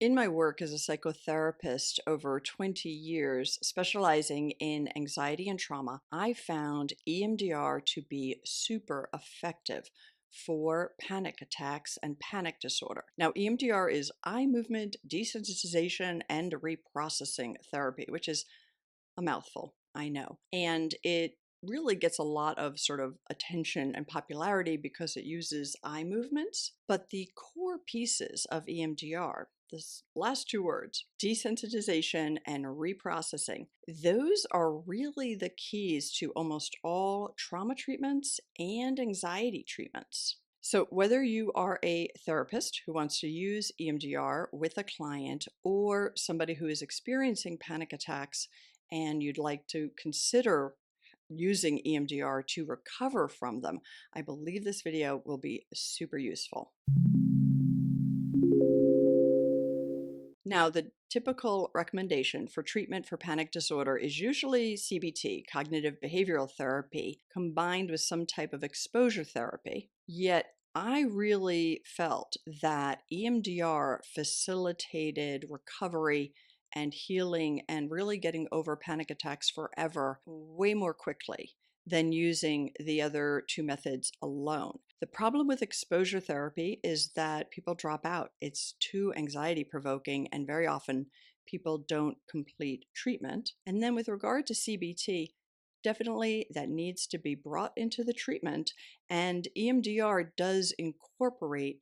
In my work as a psychotherapist over 20 years, specializing in anxiety and trauma, I found EMDR to be super effective for panic attacks and panic disorder. Now, EMDR is eye movement desensitization and reprocessing therapy, which is a mouthful, I know. And it really gets a lot of sort of attention and popularity because it uses eye movements. But the core pieces of EMDR, this last two words, desensitization and reprocessing, those are really the keys to almost all trauma treatments and anxiety treatments. So, whether you are a therapist who wants to use EMDR with a client or somebody who is experiencing panic attacks and you'd like to consider using EMDR to recover from them, I believe this video will be super useful. Now, the typical recommendation for treatment for panic disorder is usually CBT, cognitive behavioral therapy, combined with some type of exposure therapy. Yet, I really felt that EMDR facilitated recovery and healing and really getting over panic attacks forever way more quickly than using the other two methods alone. The problem with exposure therapy is that people drop out. It's too anxiety provoking, and very often people don't complete treatment. And then with regard to CBT, definitely that needs to be brought into the treatment, and EMDR does incorporate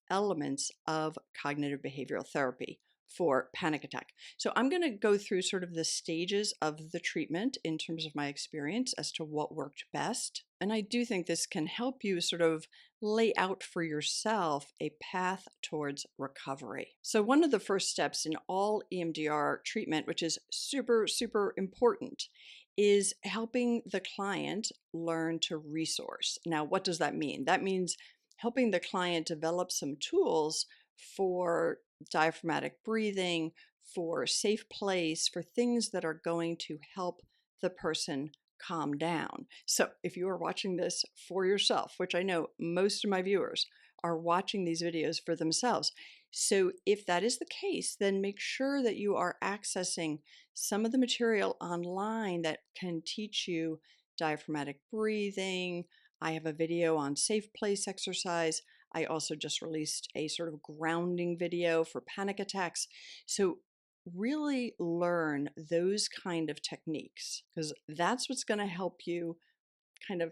elements of cognitive behavioral therapy for panic attack. So I'm going to go through sort of the stages of the treatment in terms of my experience as to what worked best. And I do think this can help you sort of lay out for yourself a path towards recovery. So one of the first steps in all EMDR treatment, which is super, super important, is helping the client learn to resource. Now, what does that mean? That means helping the client develop some tools for diaphragmatic breathing, for safe place, for things that are going to help the person calm down. So if you are watching this for yourself, which I know most of my viewers are watching these videos for themselves. So if that is the case, then make sure that you are accessing some of the material online that can teach you diaphragmatic breathing. I have a video on safe place exercise. I also just released a sort of grounding video for panic attacks. So really learn those kind of techniques because that's what's going to help you kind of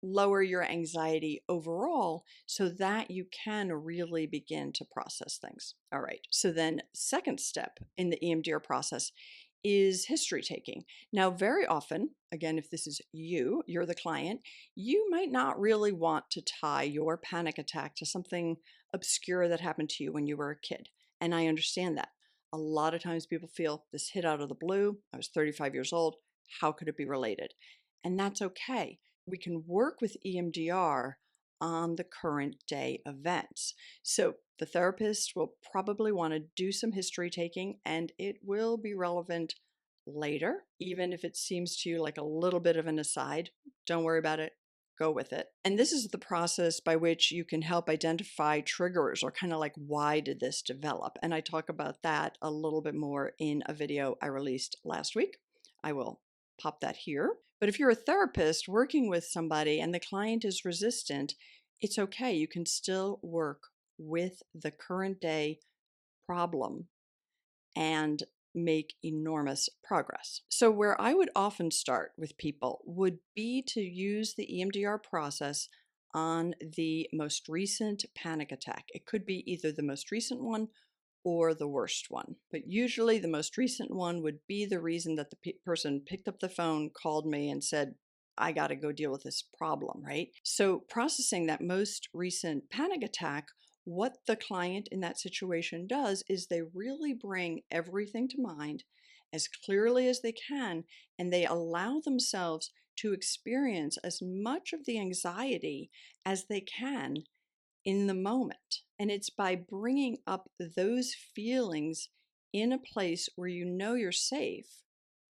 lower your anxiety overall so that you can really begin to process things. All right. So then second step in the EMDR process is history taking. Now, very often, again, if this is you, you're the client, you might not really want to tie your panic attack to something obscure that happened to you when you were a kid. And I understand that. A lot of times people feel this hit out of the blue. I was 35 years old. How could it be related? And that's okay. We can work with EMDR on the current day events. So the therapist will probably want to do some history taking, and it will be relevant later, even if it seems to you like a little bit of an aside. Don't worry about it. Go with it. And this is the process by which you can help identify triggers or kind of like, why did this develop? And I talk about that a little bit more in a video I released last week. I will pop that here. But if you're a therapist working with somebody and the client is resistant, it's okay. You can still work with the current day problem and make enormous progress. So where I would often start with people would be to use the EMDR process on the most recent panic attack. It could be either the most recent one or the worst one. But usually the most recent one would be the reason that the person picked up the phone, called me, and said, I got to go deal with this problem, right? So processing that most recent panic attack, what the client in that situation does is they really bring everything to mind as clearly as they can, and they allow themselves to experience as much of the anxiety as they can in the moment. And it's by bringing up those feelings in a place where you know you're safe.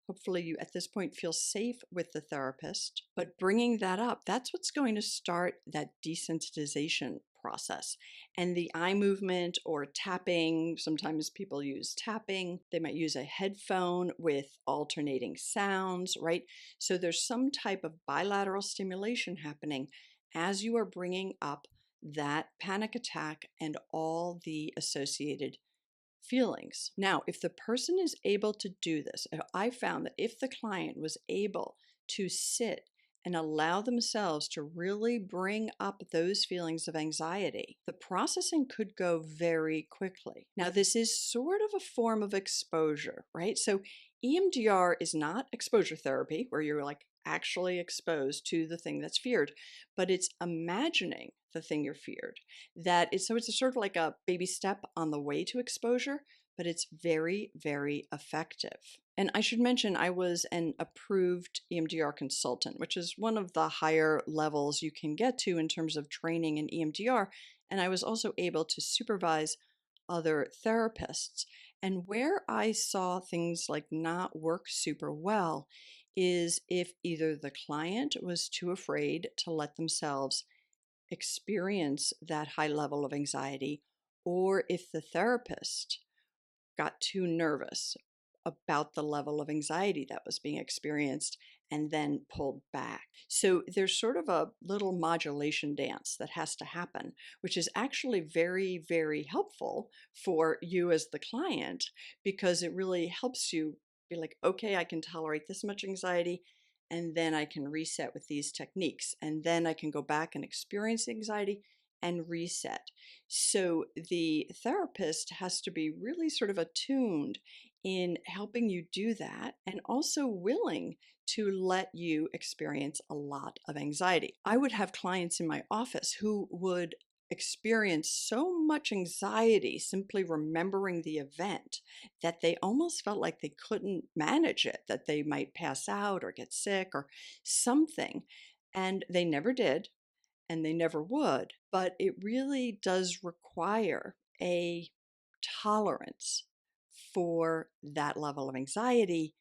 Hopefully, you at this point feel safe with the therapist, but bringing that up, that's what's going to start that desensitization process. And the eye movement or tapping, sometimes people use tapping. They might use a headphone with alternating sounds, right? So there's some type of bilateral stimulation happening as you are bringing up that panic attack and all the associated feelings. Now, if the person is able to do this, I found that if the client was able to sit and allow themselves to really bring up those feelings of anxiety, the processing could go very quickly. Now, this is sort of a form of exposure, right? So, EMDR is not exposure therapy where you're like actually exposed to the thing that's feared, but it's imagining the thing you're feared. So it's a sort of like a baby step on the way to exposure, but it's very, very effective. And I should mention, I was an approved EMDR consultant, which is one of the higher levels you can get to in terms of training in EMDR. And I was also able to supervise other therapists. And where I saw things like not work super well is if either the client was too afraid to let themselves experience that high level of anxiety, or if the therapist got too nervous about the level of anxiety that was being experienced and then pulled back. So there's sort of a little modulation dance that has to happen, which is actually very, very helpful for you as the client because it really helps you be like, okay, I can tolerate this much anxiety. And then I can reset with these techniques. And then I can go back and experience the anxiety and reset. So the therapist has to be really sort of attuned in helping you do that and also willing to let you experience a lot of anxiety. I would have clients in my office who would experience so much anxiety simply remembering the event that they almost felt like they couldn't manage it, that they might pass out or get sick or something. And they never did and they never would. But it really does require a tolerance for that level of anxiety,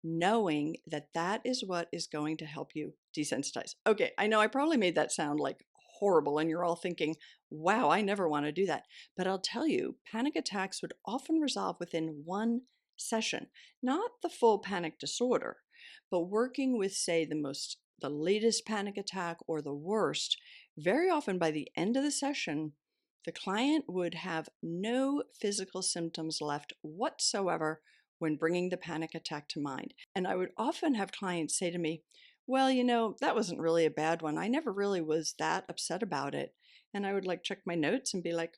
knowing that that is what is going to help you desensitize. Okay, I know I probably made that sound like horrible, and you're all thinking, wow, I never want to do that. But I'll tell you, panic attacks would often resolve within one session, not the full panic disorder, but working with, say, the latest panic attack or the worst, very often by the end of the session, the client would have no physical symptoms left whatsoever when bringing the panic attack to mind. And I would often have clients say to me, well, that wasn't really a bad one. I never really was that upset about it. And I would like check my notes and be like,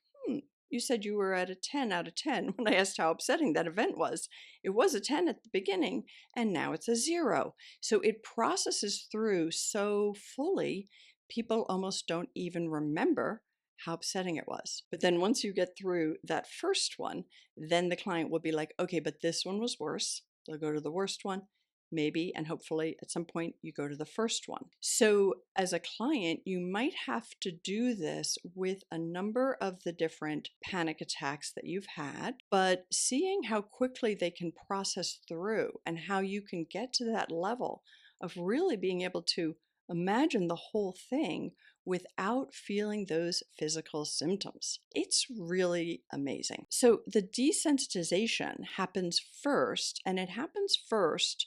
you said you were at a 10 out of 10 when I asked how upsetting that event was. It was a 10 at the beginning, and now it's a 0. So it processes through so fully, people almost don't even remember how upsetting it was. But then once you get through that first one, then the client will be like, okay, but this one was worse. They'll go to the worst one, maybe, and hopefully at some point you go to the first one. So as a client, you might have to do this with a number of the different panic attacks that you've had, but seeing how quickly they can process through and how you can get to that level of really being able to imagine the whole thing without feeling those physical symptoms. It's really amazing. So the desensitization happens first, and it happens first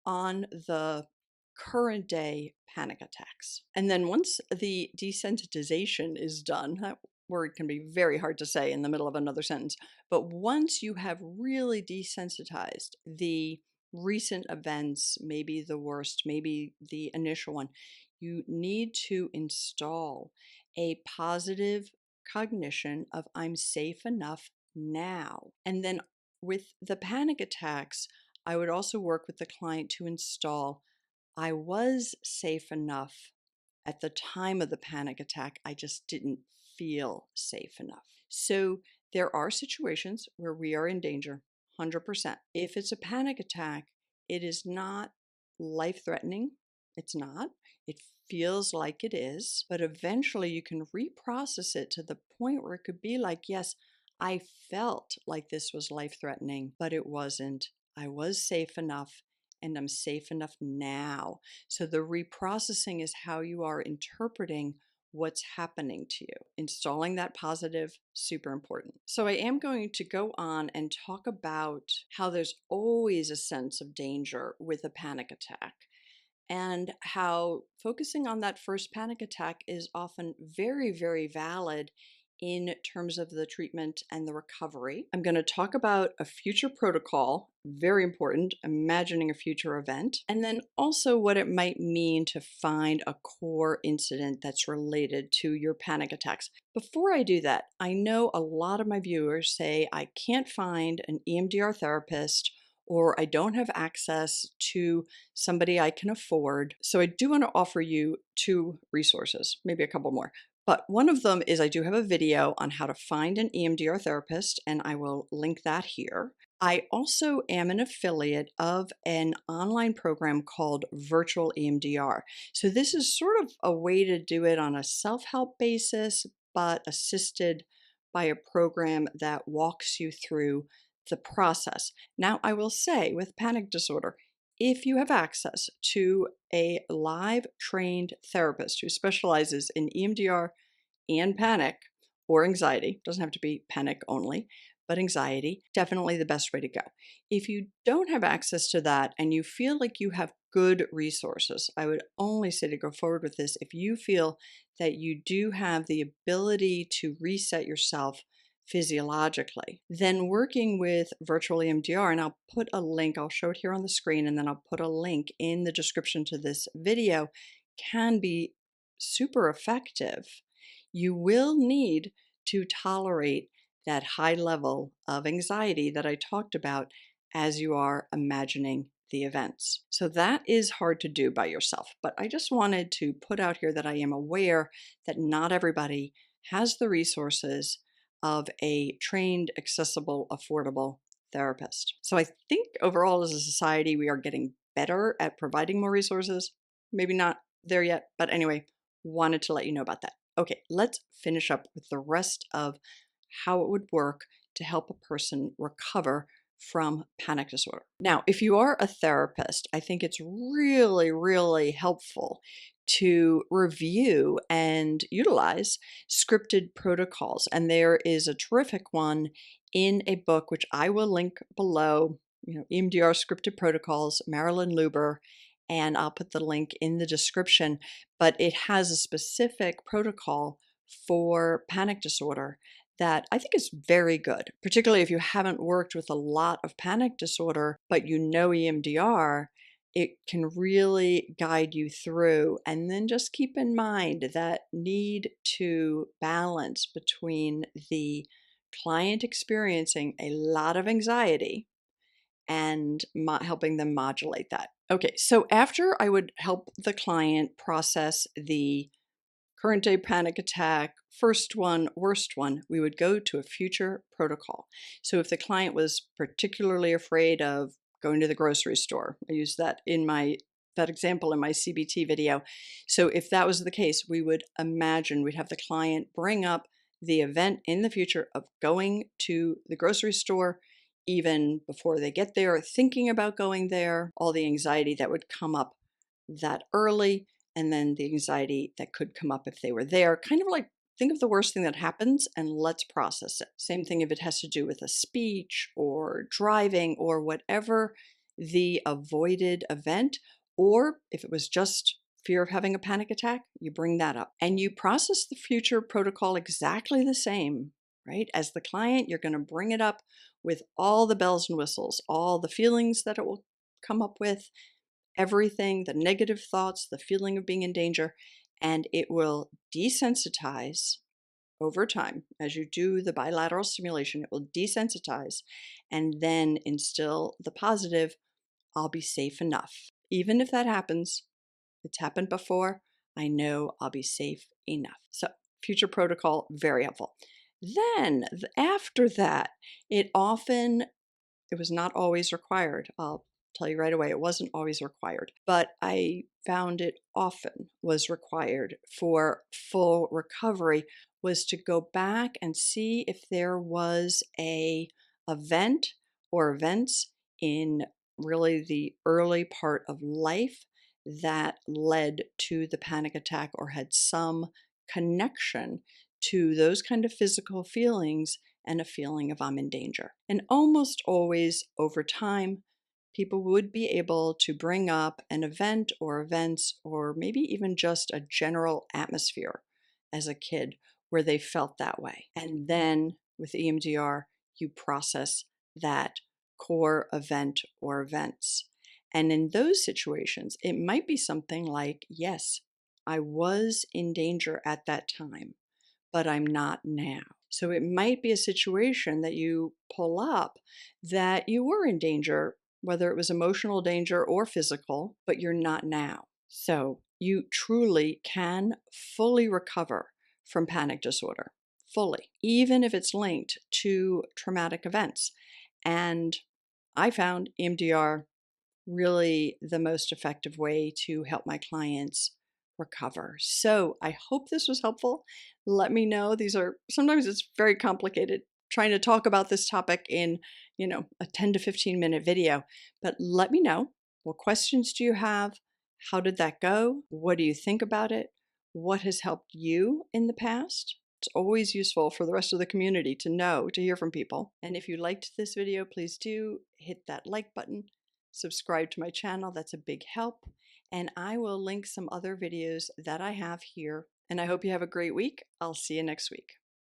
on the current day panic attacks. And then once the desensitization is done, that word can be very hard to say in the middle of another sentence, but once you have really desensitized the recent events, maybe the worst, maybe the initial one, you need to install a positive cognition of I'm safe enough now. And then with the panic attacks, I would also work with the client to install I was safe enough at the time of the panic attack. I just didn't feel safe enough. So there are situations where we are in danger, 100%. If it's a panic attack, it is not life threatening. It's not. It feels like it is, but eventually you can reprocess it to the point where it could be like, yes, I felt like this was life threatening, but it wasn't. I was safe enough and I'm safe enough now. So the reprocessing is how you are interpreting what's happening to you. Installing that positive, super important. So I am going to go on and talk about how there's always a sense of danger with a panic attack, and how focusing on that first panic attack is often very, very valid in terms of the treatment and the recovery. I'm going to talk about a future protocol, very important, imagining a future event, and then also what it might mean to find a core incident that's related to your panic attacks. Before I do that, I know a lot of my viewers say, I can't find an EMDR therapist, or I don't have access to somebody I can afford. So I do want to offer you two resources, maybe a couple more. But one of them is I do have a video on how to find an EMDR therapist, and I will link that here. I also am an affiliate of an online program called Virtual EMDR. So this is sort of a way to do it on a self-help basis, but assisted by a program that walks you through the process. Now, I will say with panic disorder, if you have access to a live trained therapist who specializes in EMDR and panic or anxiety, doesn't have to be panic only, but anxiety, definitely the best way to go. If you don't have access to that and you feel like you have good resources, I would only say to go forward with this if you feel that you do have the ability to reset yourself physiologically. Then working with virtual EMDR, and I'll put a link, I'll show it here on the screen, and then I'll put a link in the description to this video, can be super effective. You will need to tolerate that high level of anxiety that I talked about as you are imagining the events. So that is hard to do by yourself. But I just wanted to put out here that I am aware that not everybody has the resources of a trained, accessible, affordable therapist. So I think overall as a society, we are getting better at providing more resources. Maybe not there yet, but anyway, wanted to let you know about that. Okay, let's finish up with the rest of how it would work to help a person recover from panic disorder. Now, if you are a therapist, I think it's really, really helpful to review and utilize scripted protocols. And there is a terrific one in a book, which I will link below, EMDR Scripted Protocols, Marilyn Luber, and I'll put the link in the description. But it has a specific protocol for panic disorder that I think is very good, particularly if you haven't worked with a lot of panic disorder, but you know EMDR. It can really guide you through. And then just keep in mind that need to balance between the client experiencing a lot of anxiety and helping them modulate that. Okay, so after I would help the client process the current day panic attack, first one, worst one, we would go to a future protocol. So if the client was particularly afraid of going to the grocery store, I used that in that example in my CBT video. So if that was the case, we would imagine we'd have the client bring up the event in the future of going to the grocery store, even before they get there, thinking about going there, all the anxiety that would come up that early, and then the anxiety that could come up if they were there. Kind of like, think of the worst thing that happens and let's process it. Same thing if it has to do with a speech or driving or whatever the avoided event, or if it was just fear of having a panic attack, you bring that up and you process the future protocol exactly the same, right? As the client, you're going to bring it up with all the bells and whistles, all the feelings that it will come up with, everything, the negative thoughts, the feeling of being in danger, and it will desensitize over time. As you do the bilateral stimulation, it will desensitize and then instill the positive, I'll be safe enough. Even if that happens, it's happened before, I know I'll be safe enough. So, future protocol, very helpful. Then, after that, it was not always required. I'll tell you right away, it wasn't always required, but I found it often was required for full recovery, was to go back and see if there was a event or events in really the early part of life that led to the panic attack or had some connection to those kind of physical feelings and a feeling of I'm in danger. And almost always over time, people would be able to bring up an event or events or maybe even just a general atmosphere as a kid where they felt that way. And then with EMDR, you process that core event or events. And in those situations, it might be something like, yes, I was in danger at that time, but I'm not now. So it might be a situation that you pull up that you were in danger, whether it was emotional danger or physical, but you're not now. So you truly can fully recover from panic disorder, fully, even if it's linked to traumatic events. And I found EMDR really the most effective way to help my clients recover. So I hope this was helpful. Let me know. Sometimes it's very complicated trying to talk about this topic in, a 10 to 15-minute video, but let me know. What questions do you have? How did that go? What do you think about it? What has helped you in the past? It's always useful for the rest of the community to hear from people. And if you liked this video, please do hit that like button. Subscribe to my channel, that's a big help. And I will link some other videos that I have here. And I hope you have a great week. I'll see you next week.